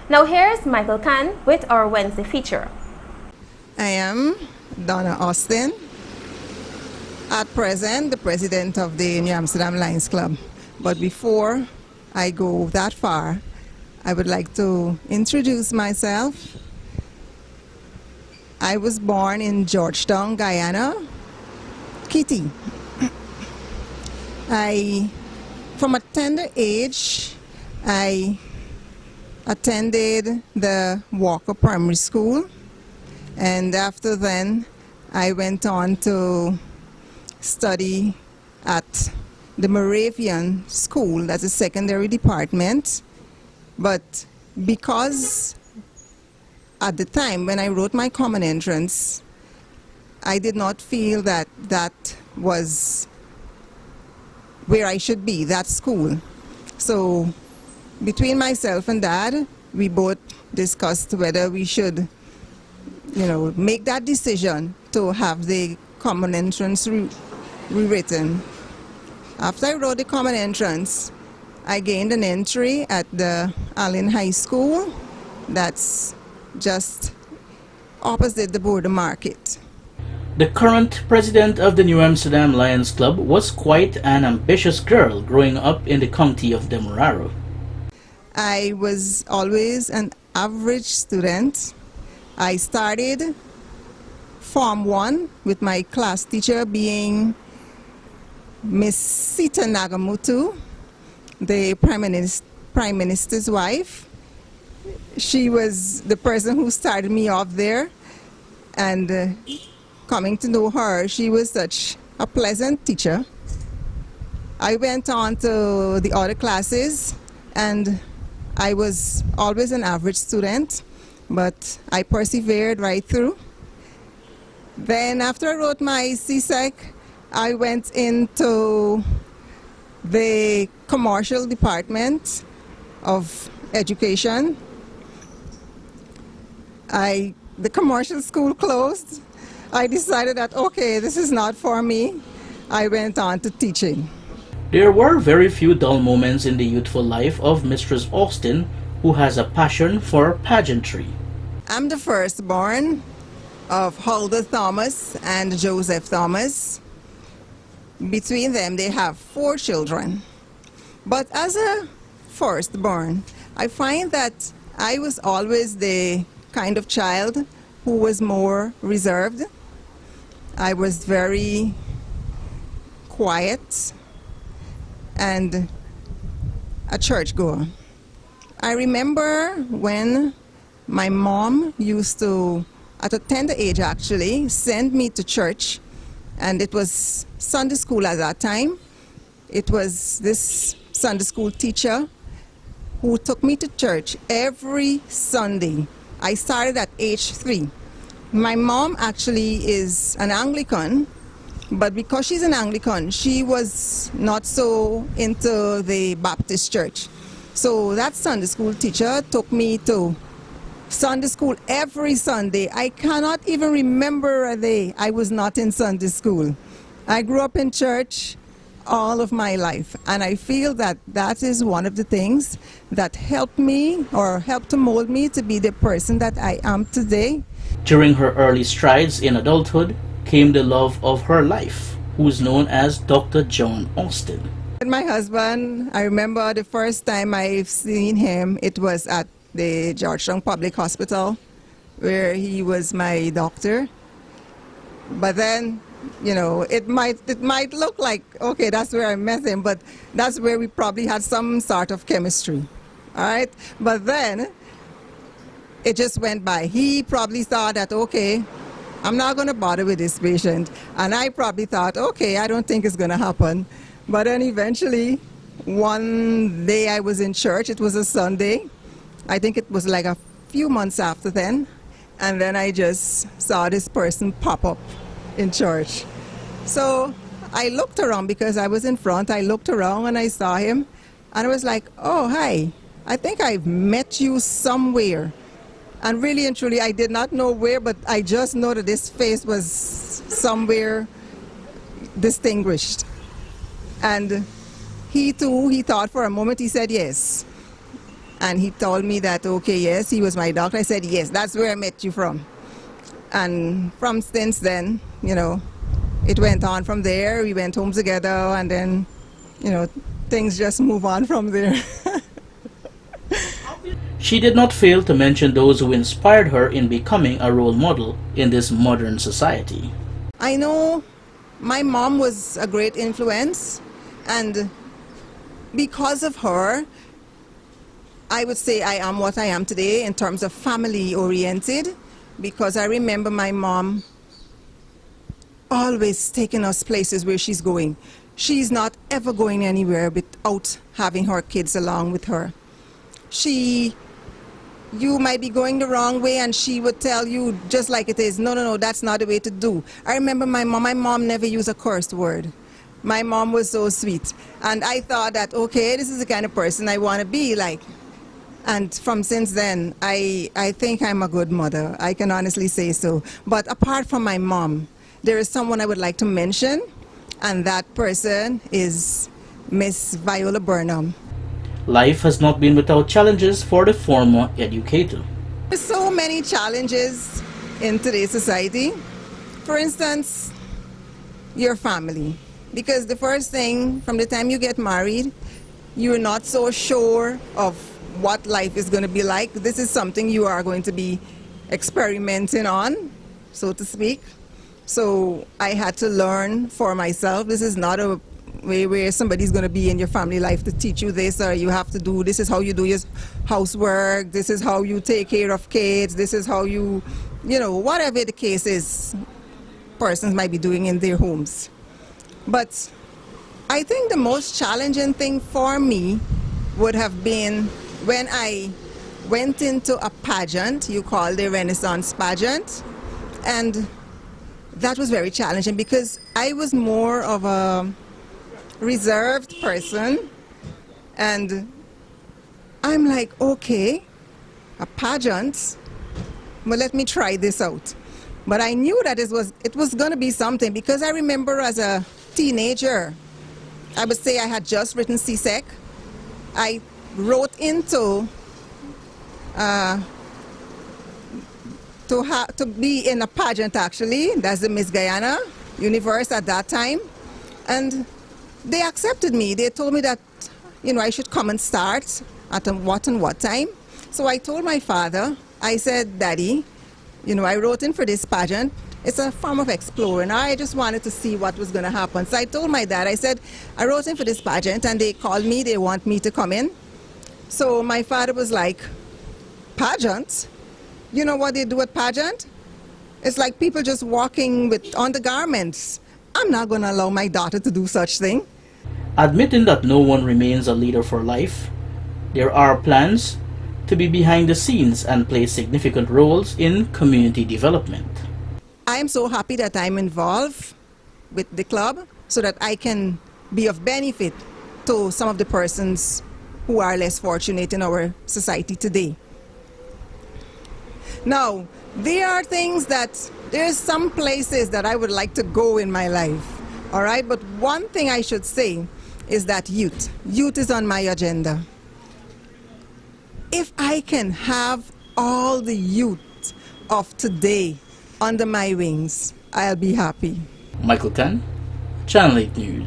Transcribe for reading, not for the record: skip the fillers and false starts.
Now here's Michael Kahn with our Wednesday feature. I am Donna Austin, at present the president of the New Amsterdam Lions Club. But before I go that far, I would like to introduce myself. I was born in Georgetown, Guyana, Kitty. From a tender age, I attended the Walker Primary School, and after then I went on to study at the Moravian School, that's a secondary department. But because at the time when I wrote my common entrance, I did not feel that that was where I should be, that school. So between myself and Dad, we both discussed whether we should, make that decision to have the common entrance rewritten. After I wrote the common entrance, I gained an entry at the Allen High School. That's just opposite the border market. The current president of the New Amsterdam Lions Club was quite an ambitious girl growing up in the county of Demerara. I was always an average student. I started Form 1 with my class teacher being Miss Sita Nagamutu, the Prime Minister's wife. She was the person who started me off there, and coming to know her, she was such a pleasant teacher. I went on to the other classes, and I was always an average student, but I persevered right through. Then after I wrote my CSEC, I went into the commercial department of education. The commercial school closed. I decided that, okay, this is not for me. I went on to teaching. There were very few dull moments in the youthful life of Mistress Austin, who has a passion for pageantry. I'm the firstborn of Huldah Thomas and Joseph Thomas. Between them, they have 4 children. But as a firstborn, I find that I was always the kind of child who was more reserved. I was very quiet and a churchgoer. I remember when my mom used to, at a tender age actually, send me to church, and it was Sunday school at that time. It was this Sunday school teacher who took me to church every Sunday. I started at age 3. My mom actually is an Anglican, but because she's an Anglican, she was not so into the Baptist church. So that Sunday school teacher took me to Sunday school every Sunday. I cannot even remember a day I was not in Sunday school. I grew up in church all of my life, and I feel that that is one of the things that helped me, or helped to mold me to be the person that I am today. During her early strides in adulthood came the love of her life, who is known as Dr. John Austin. My husband, I remember the first time I've seen him, it was at the Georgetown Public Hospital, where he was my doctor. But then, it might look like, okay, that's where I met him, but that's where we probably had some sort of chemistry, all right? But then, it just went by. He probably thought that, okay, I'm not going to bother with this patient. And I probably thought, okay, I don't think it's going to happen. But then eventually, one day I was in church. It was a Sunday. I think it was like a few months after then. And then I just saw this person pop up in church. So I looked around because I was in front. I looked around and I saw him. And I was like, oh, hi. I think I've met you somewhere. And really and truly, I did not know where, but I just know that this face was somewhere distinguished. And he too, he thought for a moment, he said yes. And he told me that, okay, yes, he was my doctor. I said, yes, that's where I met you from. And from since then, you know, it went on from there. We went home together, and then, you know, things just move on from there. She did not fail to mention those who inspired her in becoming a role model in this modern society. I know my mom was a great influence, and because of her, I would say I am what I am today in terms of family oriented, because I remember my mom always taking us places where she's going. She's not ever going anywhere without having her kids along with her. You might be going the wrong way, and she would tell you just like it is, no, no, no, that's not the way to do. I remember my mom never used a curse word. My mom was so sweet. And I thought that, okay, this is the kind of person I want to be like. And from since then, I think I'm a good mother. I can honestly say so. But apart from my mom, there is someone I would like to mention, and that person is Miss Viola Burnham. Life has not been without challenges for the former educator. There's so many challenges in today's society. For instance, your family. Because the first thing, from the time you get married, you're not so sure of what life is going to be like. This is something you are going to be experimenting on, so to speak. So I had to learn for myself. This is not a way where somebody's going to be in your family life to teach you this, or you have to do, this is how you do your housework, this is how you take care of kids, this is how you know, whatever the case is, persons might be doing in their homes. But I think the most challenging thing for me would have been when I went into a pageant, you call the Renaissance pageant, and that was very challenging because I was more of a reserved person, and I'm like, okay, a pageant, well, let me try this out. But I knew that it was going to be something, because I remember as a teenager, I would say I had just written CSEC. I wrote into to be in a pageant, actually. That's the Miss Guyana Universe at that time. And they accepted me. They told me that, you know, I should come and start at what and what time. So I told my father, I said, Daddy, you know, I wrote in for this pageant. It's a form of exploring. I just wanted to see what was going to happen. So I told my dad, I said, I wrote in for this pageant, and they called me, they want me to come in. So my father was like, pageant? You know what they do at pageant? It's like people just walking with undergarments. I'm not going to allow my daughter to do such thing. Admitting that no one remains a leader for life, there are plans to be behind the scenes and play significant roles in community development. I am so happy that I'm involved with the club so that I can be of benefit to some of the persons who are less fortunate in our society today. Now, there are things that, there's some places that I would like to go in my life, all right? But one thing I should say is that youth is on my agenda. If I can have all the youth of today under my wings, I'll be happy. Michael Tan, Channel 8 News.